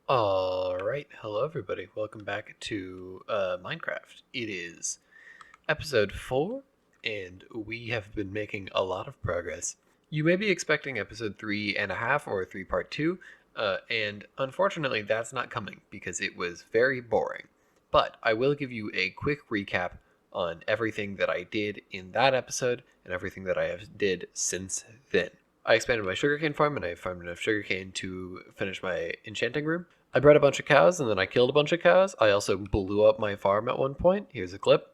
Alright, hello everybody. Welcome back to Minecraft. It is episode 4, and we have been making a lot of progress. You may be expecting episode 3.5 or 3 part 2, and unfortunately that's not coming because it was very boring. But I will give you a quick recap on everything that I did in that episode and everything that I have did since then. I expanded my sugarcane farm and I farmed enough sugarcane to finish my enchanting room. I bred a bunch of cows and then I killed a bunch of cows. I also blew up my farm at one point. Here's a clip.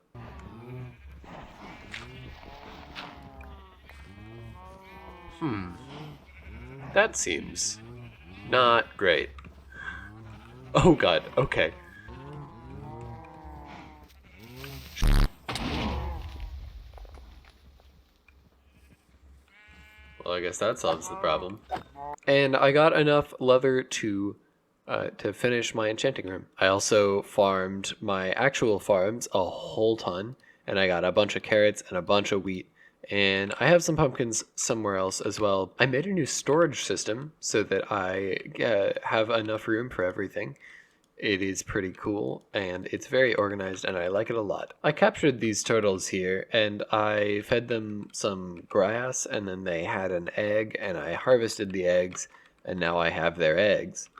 That seems not great. Oh god, okay. Well, I guess that solves the problem. And I got enough leather to finish my enchanting room. I also farmed my actual farms a whole ton, and I got a bunch of carrots and a bunch of wheat, and I have some pumpkins somewhere else as well. I made a new storage system so that I have enough room for everything. It is pretty cool, and it's very organized, and I like it a lot. I captured these turtles here, and I fed them some grass, and then they had an egg, and I harvested the eggs, and now I have their eggs.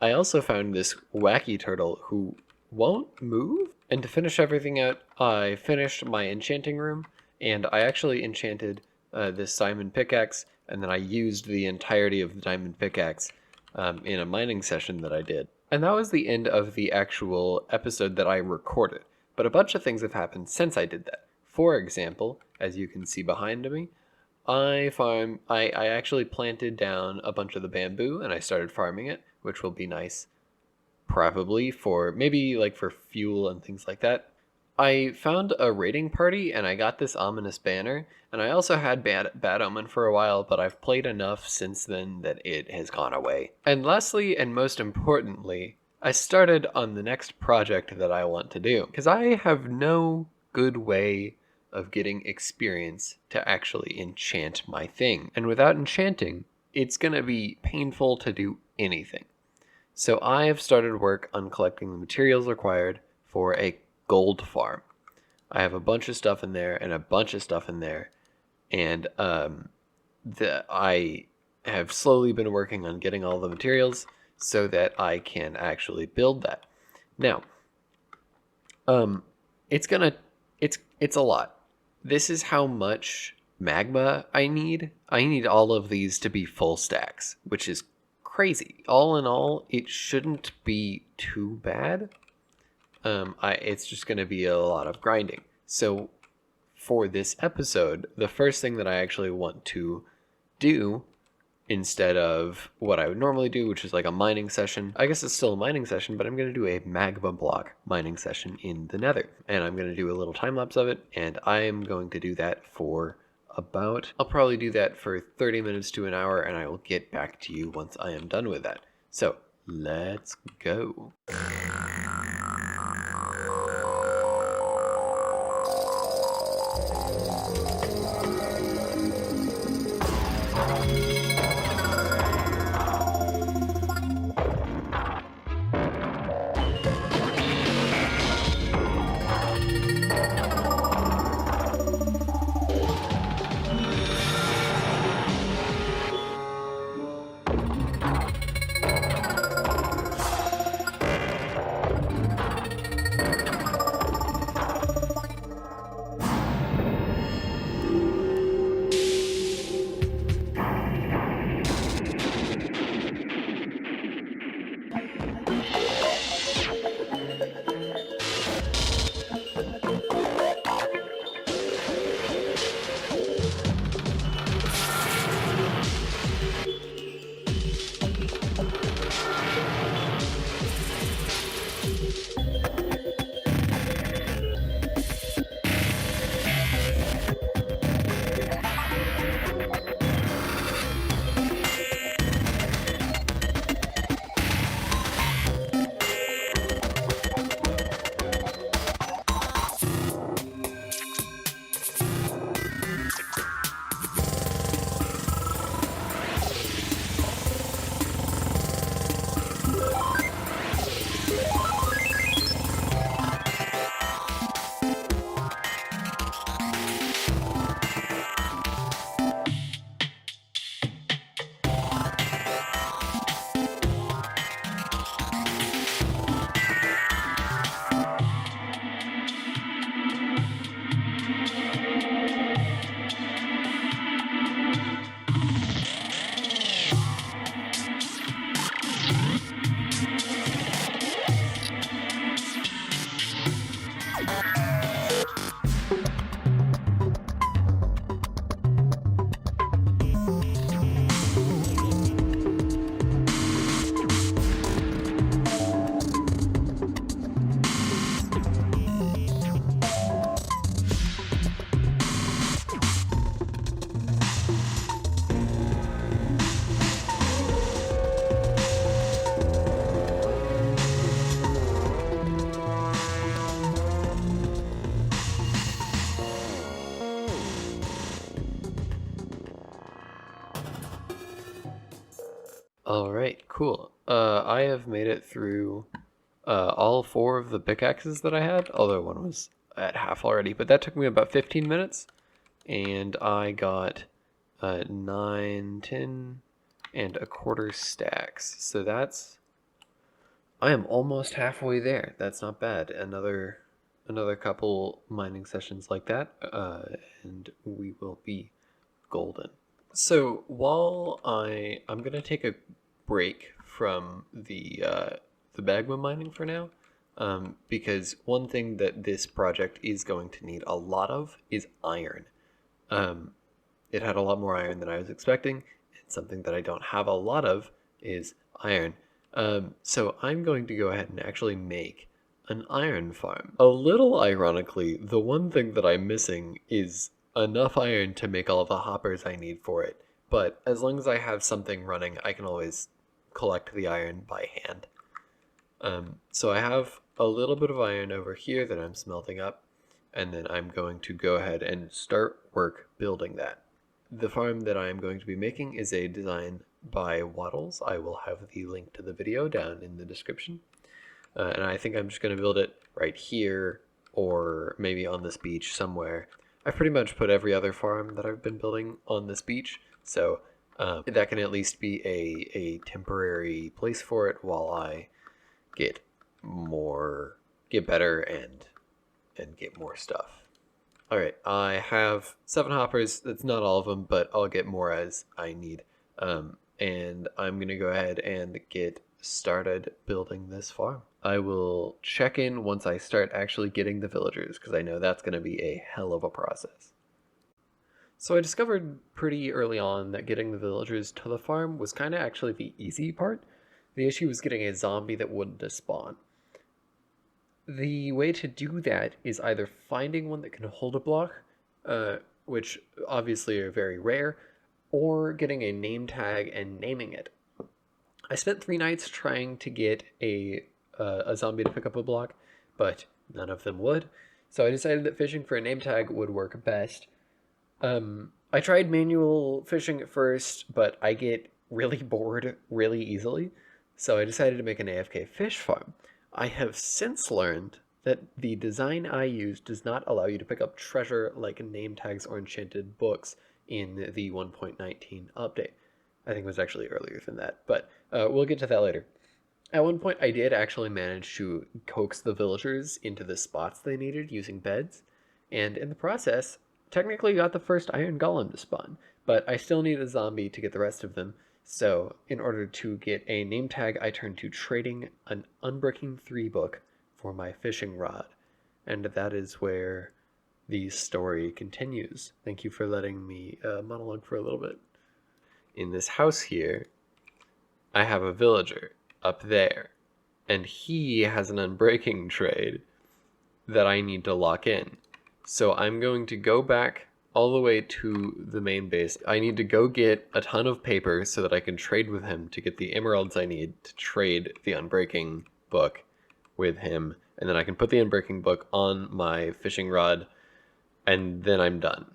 I also found this wacky turtle who won't move, and to finish everything out, I finished my enchanting room, and I actually enchanted this diamond pickaxe, and then I used the entirety of the diamond pickaxe in a mining session that I did. And that was the end of the actual episode that I recorded. But a bunch of things have happened since I did that. For example, as you can see behind me, I actually planted down a bunch of the bamboo and I started farming it, which will be nice. Probably for maybe like for fuel and things like that. I found a raiding party and I got this ominous banner, and I also had Bad Omen for a while, but I've played enough since then that it has gone away. And lastly, and most importantly, I started on the next project that I want to do, because I have no good way of getting experience to actually enchant my thing. And without enchanting, it's going to be painful to do anything. So I have started work on collecting the materials required for a gold farm. I have a bunch of stuff in there and a bunch of stuff in there, and I have slowly been working on getting all the materials so that I can actually build that. Now, it's a lot. This is how much magma I need. I need all of these to be full stacks, which is crazy. All in all, it shouldn't be too bad. It's just going to be a lot of grinding. So for this episode, the first thing that I actually want to do, instead of what I would normally do, which is like a mining session, I guess it's still a mining session, but I'm going to do a magma block mining session in the nether. And I'm going to do a little time lapse of it, and I am going to do that for I'll probably do that for 30 minutes to an hour, and I will get back to you once I am done with that. So let's go. cool. I have made it through all 4 of the pickaxes that I had, although one was at half already, but that took me about 15 minutes, and I got 9, 10, and a quarter stacks. So I am almost halfway there. That's not bad. Another couple mining sessions like that, and we will be golden. So while I'm gonna take a break from the magma mining for now, because one thing that this project is going to need a lot of is iron. It had a lot more iron than I was expecting, and something that I don't have a lot of is iron. So I'm going to go ahead and actually make an iron farm. A little ironically, the one thing that I'm missing is enough iron to make all of the hoppers I need for it. But as long as I have something running, I can always collect the iron by hand. So I have a little bit of iron over here that I'm smelting up, and then I'm going to go ahead and start work building that. The farm that I am going to be making is a design by Waddles. I will have the link to the video down in the description. And I think I'm just going to build it right here, or maybe on this beach somewhere. I've pretty much put every other farm that I've been building on this beach, so that can at least be a temporary place for it while I get better and get more stuff. Alright, I have 7 hoppers. That's not all of them, but I'll get more as I need. And I'm going to go ahead and get started building this farm. I will check in once I start actually getting the villagers, because I know that's going to be a hell of a process. So I discovered pretty early on that getting the villagers to the farm was kind of actually the easy part. The issue was getting a zombie that wouldn't spawn. The way to do that is either finding one that can hold a block, which obviously are very rare, or getting a name tag and naming it. I spent 3 nights trying to get a zombie to pick up a block, but none of them would. So I decided that fishing for a name tag would work best. I tried manual fishing at first, but I get really bored really easily. So I decided to make an AFK fish farm. I have since learned that the design I used does not allow you to pick up treasure like name tags or enchanted books in the 1.19 update. I think it was actually earlier than that, but we'll get to that later. At one point, I did actually manage to coax the villagers into the spots they needed using beds, and in the process, technically got the first iron golem to spawn, but I still need a zombie to get the rest of them. So in order to get a name tag, I turned to trading an Unbreaking 3 book for my fishing rod. And that is where the story continues. Thank you for letting me monologue for a little bit. In this house here, I have a villager up there, and he has an Unbreaking trade that I need to lock in. So I'm going to go back all the way to the main base. I need to go get a ton of paper so that I can trade with him to get the emeralds I need to trade the Unbreaking book with him. And then I can put the Unbreaking book on my fishing rod, and then I'm done.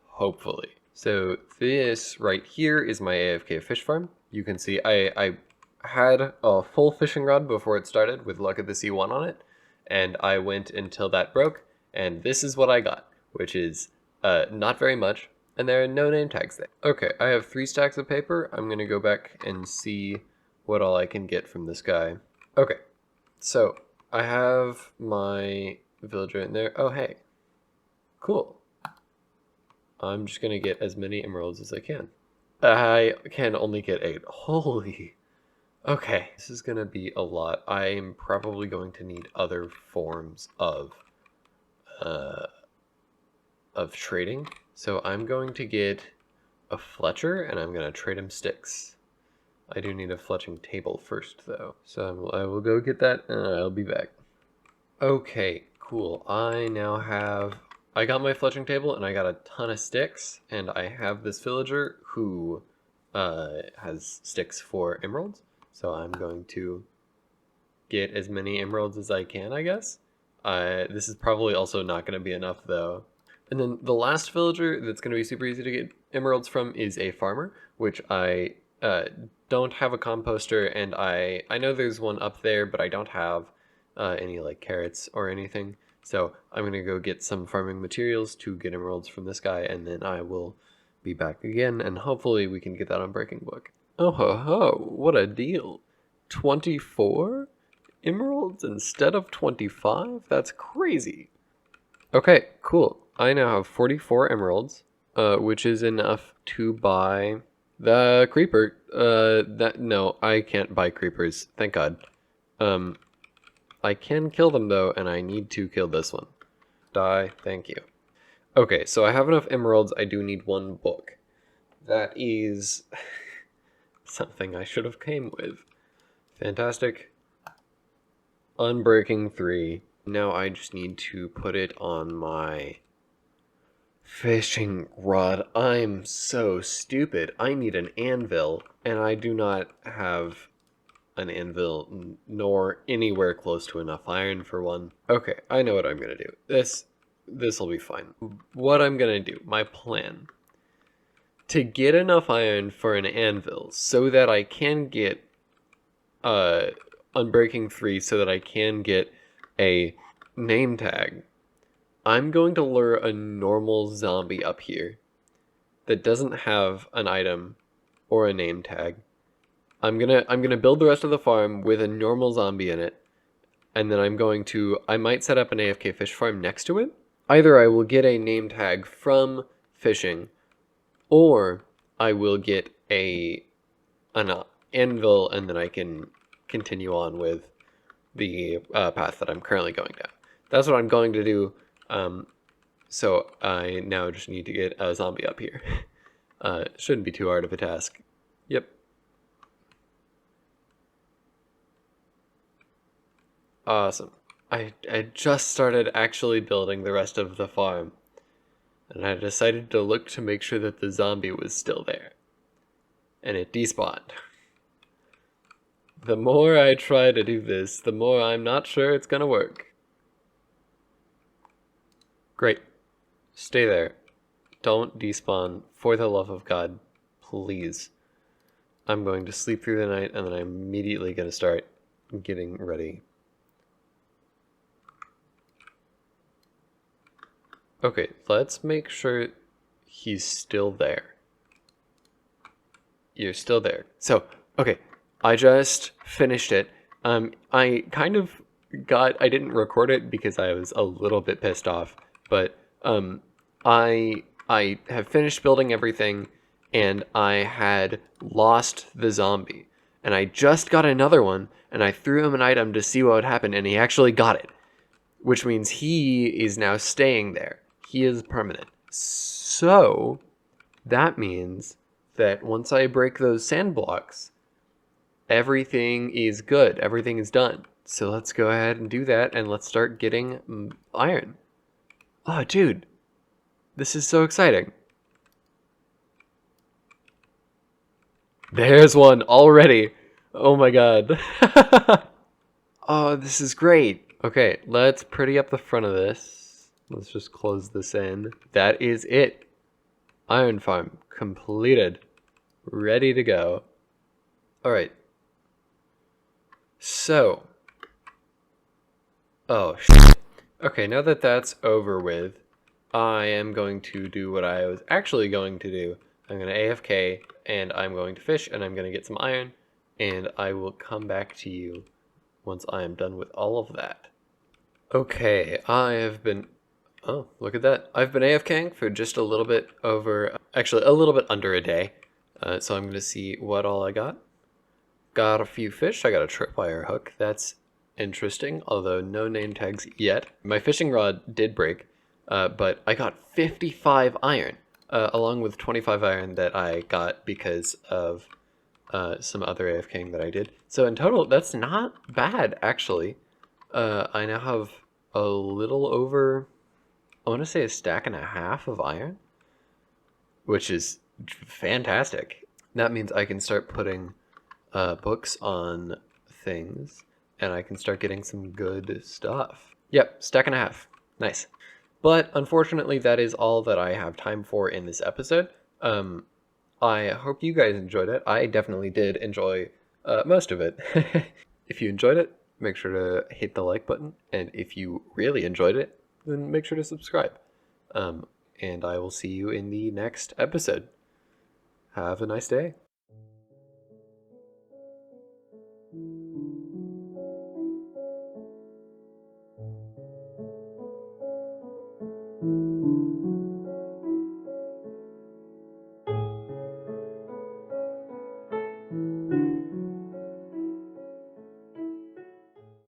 Hopefully. So this right here is my AFK fish farm. You can see I had a full fishing rod before it started with Luck of the Sea 1 on it, and I went until that broke, and this is what I got, which is not very much, and there are no name tags there. Okay, I have 3 stacks of paper. I'm going to go back and see what all I can get from this guy. Okay, so I have my villager in there. Oh, hey. Cool. I'm just going to get as many emeralds as I can. I can only get 8. Holy. Okay, this is going to be a lot. I'm probably going to need other forms of trading. So I'm going to get a Fletcher, and I'm going to trade him sticks. I do need a fletching table first, though. So I will go get that, and I'll be back. Okay, cool. I got my fletching table, and I got a ton of sticks, and I have this villager who has sticks for emeralds. So I'm going to get as many emeralds as I can, I guess. This is probably also not going to be enough, though. And then the last villager that's going to be super easy to get emeralds from is a farmer, which I don't have a composter, and I know there's one up there, but I don't have any like carrots or anything. So I'm gonna go get some farming materials to get emeralds from this guy, and then I will be back again, and hopefully we can get that on Breaking Book. Oh ho ho, what a deal. 24 emeralds instead of 25? That's crazy. Okay, cool. I now have 44 emeralds, which is enough to buy the creeper. No, I can't buy creepers. Thank God. I can kill them though, and I need to kill this one. Die, thank you. Okay, so I have enough emeralds. I do need one book. That is something I should have came with. Fantastic. Unbreaking 3. Now I just need to put it on my fishing rod. I'm so stupid. I need an anvil, and I do not have an anvil, nor anywhere close to enough iron for one. Okay, I know what I'm gonna do. This'll be fine. What I'm gonna do, my plan, to get enough iron for an anvil so that I can get Unbreaking 3 so that I can get a name tag. I'm going to lure a normal zombie up here that doesn't have an item or a name tag. I'm gonna build the rest of the farm with a normal zombie in it, and then I might set up an AFK fish farm next to it. Either I will get a name tag from fishing, or I will get an anvil, and then I can continue on with the path that I'm currently going down. That's what I'm going to do. So I now just need to get a zombie up here. Shouldn't be too hard of a task. Yep. Awesome. I just started actually building the rest of the farm, and I decided to look to make sure that the zombie was still there. And it despawned. The more I try to do this, the more I'm not sure it's gonna work. Great. Stay there. Don't despawn, for the love of God, please. I'm going to sleep through the night, and then I'm immediately gonna start getting ready. Okay, let's make sure he's still there. You're still there. So, okay, I just finished it. I kind of I didn't record it because I was a little bit pissed off, but I have finished building everything, and I had lost the zombie, and I just got another one, and I threw him an item to see what would happen, and he actually got it, which means he is now staying there. He is permanent. So that means that once I break those sand blocks, everything is good. Everything is done. So let's go ahead and do that, and let's start getting iron. Oh, dude. This is so exciting. There's one already. Oh my god. Oh, this is great. Okay, let's pretty up the front of this. Let's just close this in. That is it. Iron farm completed. Ready to go. Alright. So. Oh, shit. Okay, now that that's over with, I am going to do what I was actually going to do. I'm going to AFK, and I'm going to fish, and I'm going to get some iron, and I will come back to you once I am done with all of that. Okay, I have been... Oh, look at that. I've been AFKing for just a little bit over... Actually, a little bit under a day. So I'm going to see what all I got. Got a few fish. I got a tripwire hook. That's interesting, although no name tags yet. My fishing rod did break, but I got 55 iron, along with 25 iron that I got because of some other AFKing that I did. So in total, that's not bad, actually. I now have a little over... I want to say a stack and a half of iron, which is fantastic. That means I can start putting books on things, and I can start getting some good stuff. Yep, stack and a half. Nice. But unfortunately, that is all that I have time for in this episode. I hope you guys enjoyed it. I definitely did enjoy most of it. If you enjoyed it, make sure to hit the like button. And if you really enjoyed it, then make sure to subscribe. Um, and I will see you in the next episode. Have a nice day.